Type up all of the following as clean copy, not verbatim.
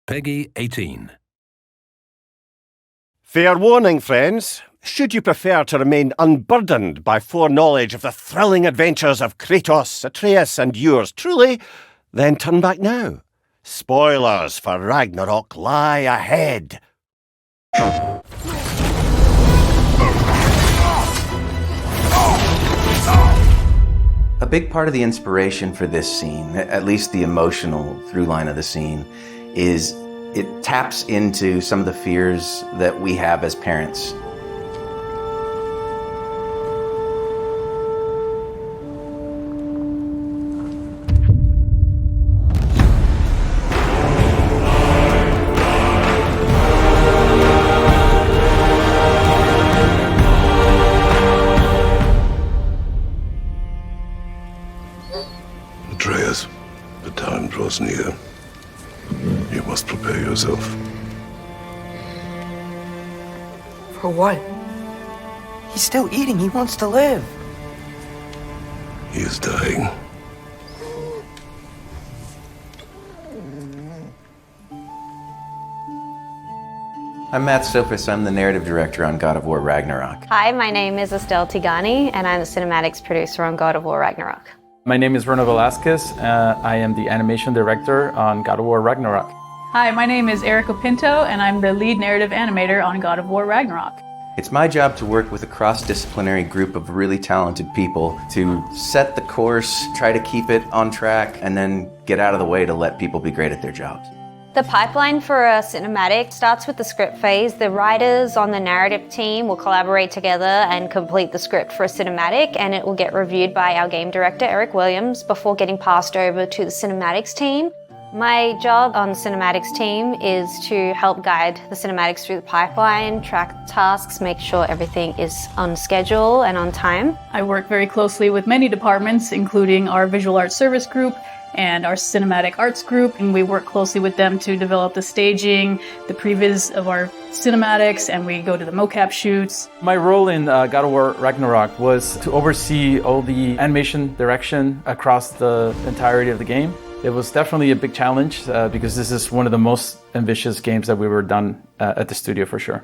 Peggy 18. Fair warning, friends. Should you prefer to remain unburdened by foreknowledge of the thrilling adventures of Kratos, Atreus, and yours truly, then turn back now. Spoilers for Ragnarok lie ahead. A big part of the inspiration for this scene, at least the emotional through line of the scene, is it taps into some of the fears that we have as parents. Atreus, the time draws near. You must prepare yourself. For what? He's still eating. He wants to live. He is dying. I'm Matt Sophis. I'm the narrative director on God of War Ragnarök. Hi, my name is Estelle Tigani, and I'm the cinematics producer on God of War Ragnarök. My name is Rona Velasquez. I am the animation director on God of War Ragnarök. Hi, my name is Erica Pinto, and I'm the lead narrative animator on God of War Ragnarok. It's my job to work with a cross-disciplinary group of really talented people to set the course, try to keep it on track, and then get out of the way to let people be great at their jobs. The pipeline for a cinematic starts with the script phase. The writers on the narrative team will collaborate together and complete the script for a cinematic, and it will get reviewed by our game director, Eric Williams, before getting passed over to the cinematics team. My job on the cinematics team is to help guide the cinematics through the pipeline, track the tasks, make sure everything is on schedule and on time. I work very closely with many departments, including our visual arts service group and our cinematic arts group, and we work closely with them to develop the staging, the previs of our cinematics, and we go to the mocap shoots. My role in God of War Ragnarök was to oversee all the animation direction across the entirety of the game. It was definitely a big challenge because this is one of the most ambitious games that we were done at the studio for sure.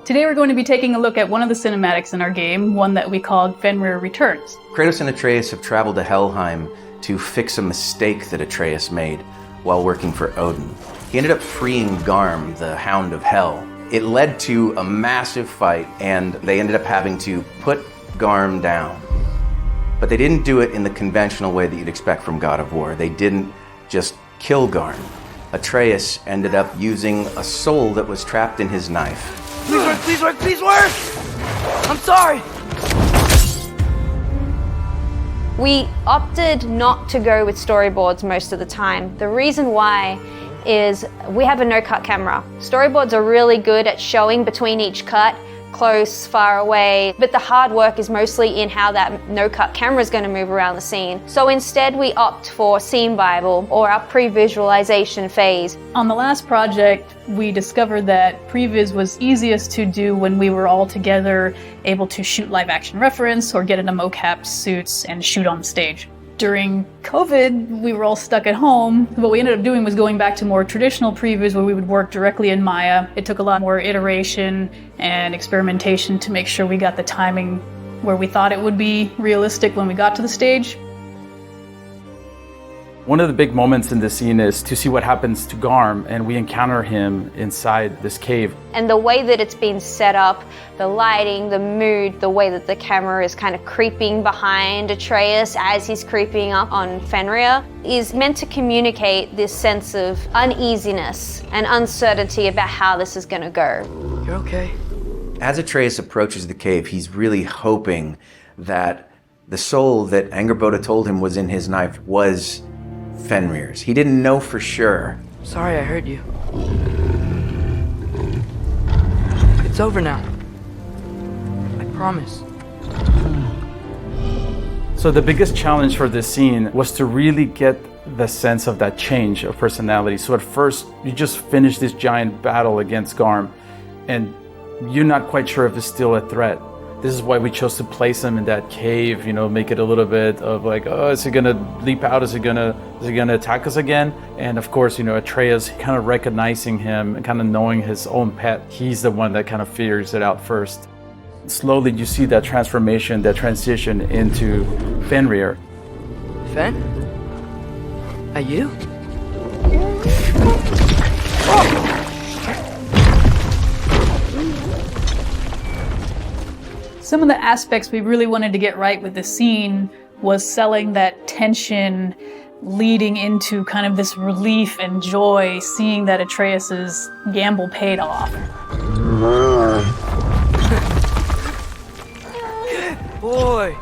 Today we're going to be taking a look at one of the cinematics in our game, one that we called Fenrir Returns. Kratos and Atreus have traveled to Helheim to fix a mistake that Atreus made while working for Odin. He ended up freeing Garm, the Hound of Hell. It led to a massive fight, and they ended up having to put Garm down. But they didn't do it in the conventional way that you'd expect from God of War. They didn't just kill Garm. Atreus ended up using a soul that was trapped in his knife. Please work, please work, please work! I'm sorry! We opted not to go with storyboards most of the time. The reason why is we have a no-cut camera. Storyboards are really good at showing between each cut, close, far away, but the hard work is mostly in how that no-cut camera is going to move around the scene. So instead we opt for Scene Bible or our pre-visualization phase. On the last project, we discovered that previs was easiest to do when we were all together, able to shoot live action reference or get into mocap suits and shoot on stage. During COVID, we were all stuck at home. What we ended up doing was going back to more traditional previs where we would work directly in Maya. It took a lot more iteration and experimentation to make sure we got the timing where we thought it would be realistic when we got to the stage. One of the big moments in this scene is to see what happens to Garm, and we encounter him inside this cave. And the way that it's been set up, the lighting, the mood, the way that the camera is kind of creeping behind Atreus as he's creeping up on Fenrir is meant to communicate this sense of uneasiness and uncertainty about how this is going to go. You're okay. As Atreus approaches the cave, he's really hoping that the soul that Angerboda told him was in his knife was Fenrir's. He didn't know for sure. Sorry I hurt you. It's over now. I promise. So the biggest challenge for this scene was to really get the sense of that change of personality. So at first, you just finish this giant battle against Garm, and you're not quite sure if it's still a threat. This is why we chose to place him in that cave, you know, make it a little bit of like, oh, is he gonna leap out? Is he gonna attack us again? And of course, you know, Atreus kind of recognizing him and kind of knowing his own pet, he's the one that kind of figures it out first. Slowly you see that transformation, that transition into Fenrir. Fen? Are you? Some of the aspects we really wanted to get right with the scene was selling that tension leading into kind of this relief and joy, seeing that Atreus's gamble paid off. Good boy.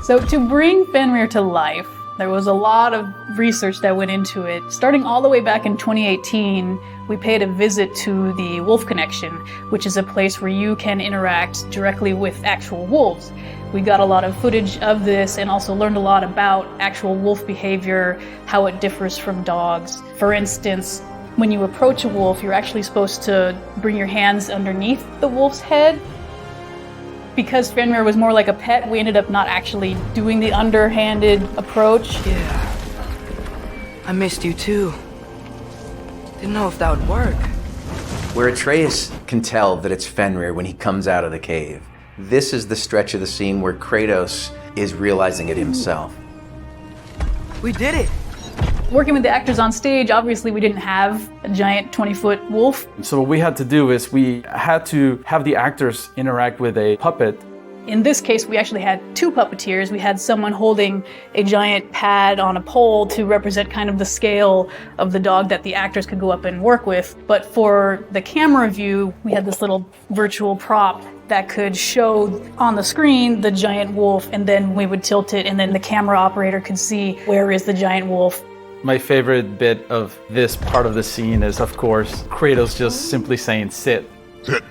So to bring Fenrir to life, there was a lot of research that went into it. Starting all the way back in 2018, we paid a visit to the Wolf Connection, which is a place where you can interact directly with actual wolves. We got a lot of footage of this and also learned a lot about actual wolf behavior, how it differs from dogs. For instance, when you approach a wolf, you're actually supposed to bring your hands underneath the wolf's head. Because Fenrir was more like a pet, we ended up not actually doing the underhanded approach. Yeah. I missed you too. Didn't know if that would work. Where Atreus can tell that it's Fenrir when he comes out of the cave. This is the stretch of the scene where Kratos is realizing it himself. We did it! Working with the actors on stage, obviously we didn't have a giant 20-foot wolf. So what we had to do is we had to have the actors interact with a puppet. In this case, we actually had two puppeteers. We had someone holding a giant pad on a pole to represent kind of the scale of the dog that the actors could go up and work with. But for the camera view, we had this little virtual prop that could show on the screen the giant wolf, and then we would tilt it, and then the camera operator could see where is the giant wolf. My favorite bit of this part of the scene is, of course, Kratos just simply saying, sit.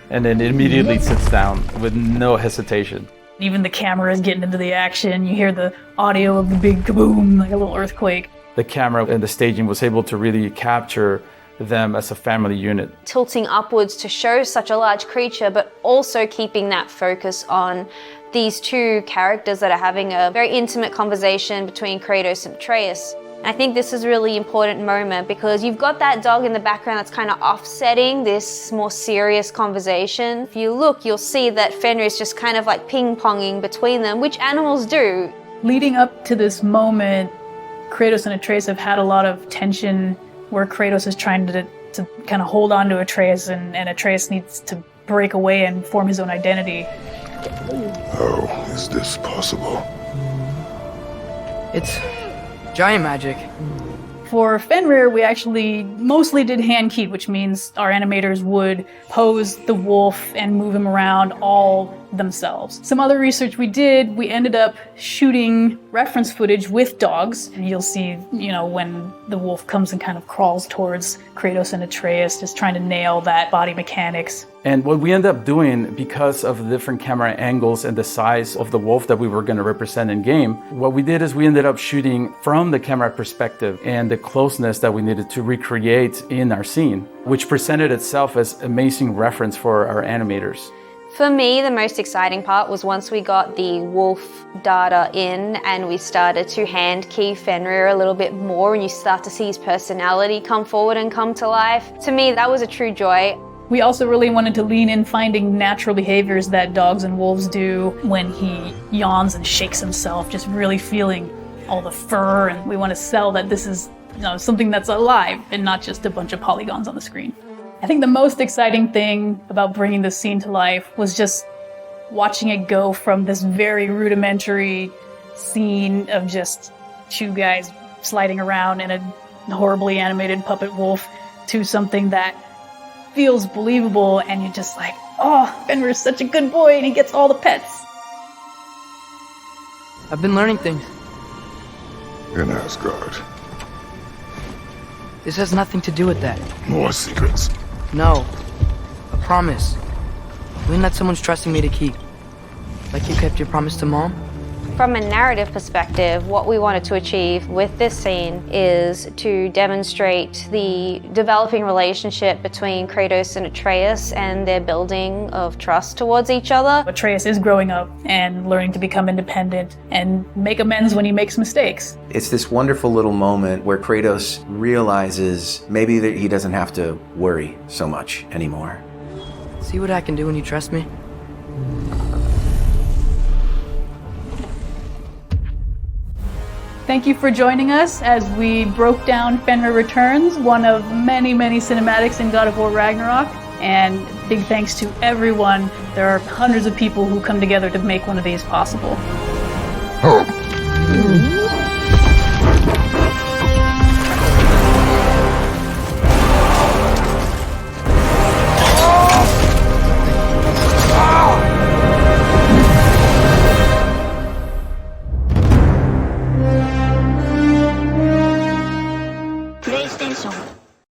And then immediately sits down with no hesitation. Even the camera is getting into the action. You hear the audio of the big kaboom, like a little earthquake. The camera and the staging was able to really capture them as a family unit. Tilting upwards to show such a large creature, but also keeping that focus on these two characters that are having a very intimate conversation between Kratos and Atreus. I think this is a really important moment because you've got that dog in the background that's kind of offsetting this more serious conversation. If you look, you'll see that Fenrir is just kind of like ping-ponging between them, which animals do. Leading up to this moment, Kratos and Atreus have had a lot of tension where Kratos is trying to kind of hold on to Atreus, and Atreus needs to break away and form his own identity. How is this possible? It's giant magic. For Fenrir, we actually mostly did hand keyed, which means our animators would pose the wolf and move him around all themselves. Some other research we did, we ended up shooting reference footage with dogs, and you'll see, you know, when the wolf comes and kind of crawls towards Kratos and Atreus, just trying to nail that body mechanics. And what we ended up doing, because of the different camera angles and the size of the wolf that we were going to represent in game, what we did is we ended up shooting from the camera perspective and the closeness that we needed to recreate in our scene, which presented itself as amazing reference for our animators. For me, the most exciting part was once we got the wolf data in and we started to hand key Fenrir a little bit more and you start to see his personality come forward and come to life. To me, that was a true joy. We also really wanted to lean in finding natural behaviors that dogs and wolves do when he yawns and shakes himself, just really feeling all the fur, and we want to sell that this is, you know, something that's alive and not just a bunch of polygons on the screen. I think the most exciting thing about bringing this scene to life was just watching it go from this very rudimentary scene of just two guys sliding around in a horribly animated puppet wolf to something that feels believable, and you're just like, oh, Fenrir's such a good boy and he gets all the pets. I've been learning things. In Asgard. This has nothing to do with that. More secrets. No. A promise. Something that someone's trusting me to keep. Like you kept your promise to Mom? From a narrative perspective, what we wanted to achieve with this scene is to demonstrate the developing relationship between Kratos and Atreus and their building of trust towards each other. Atreus is growing up and learning to become independent and make amends when he makes mistakes. It's this wonderful little moment where Kratos realizes maybe that he doesn't have to worry so much anymore. See what I can do when you trust me? Thank you for joining us as we broke down Fenrir Returns, one of many, many cinematics in God of War Ragnarök. And big thanks to everyone. There are hundreds of people who come together to make one of these possible.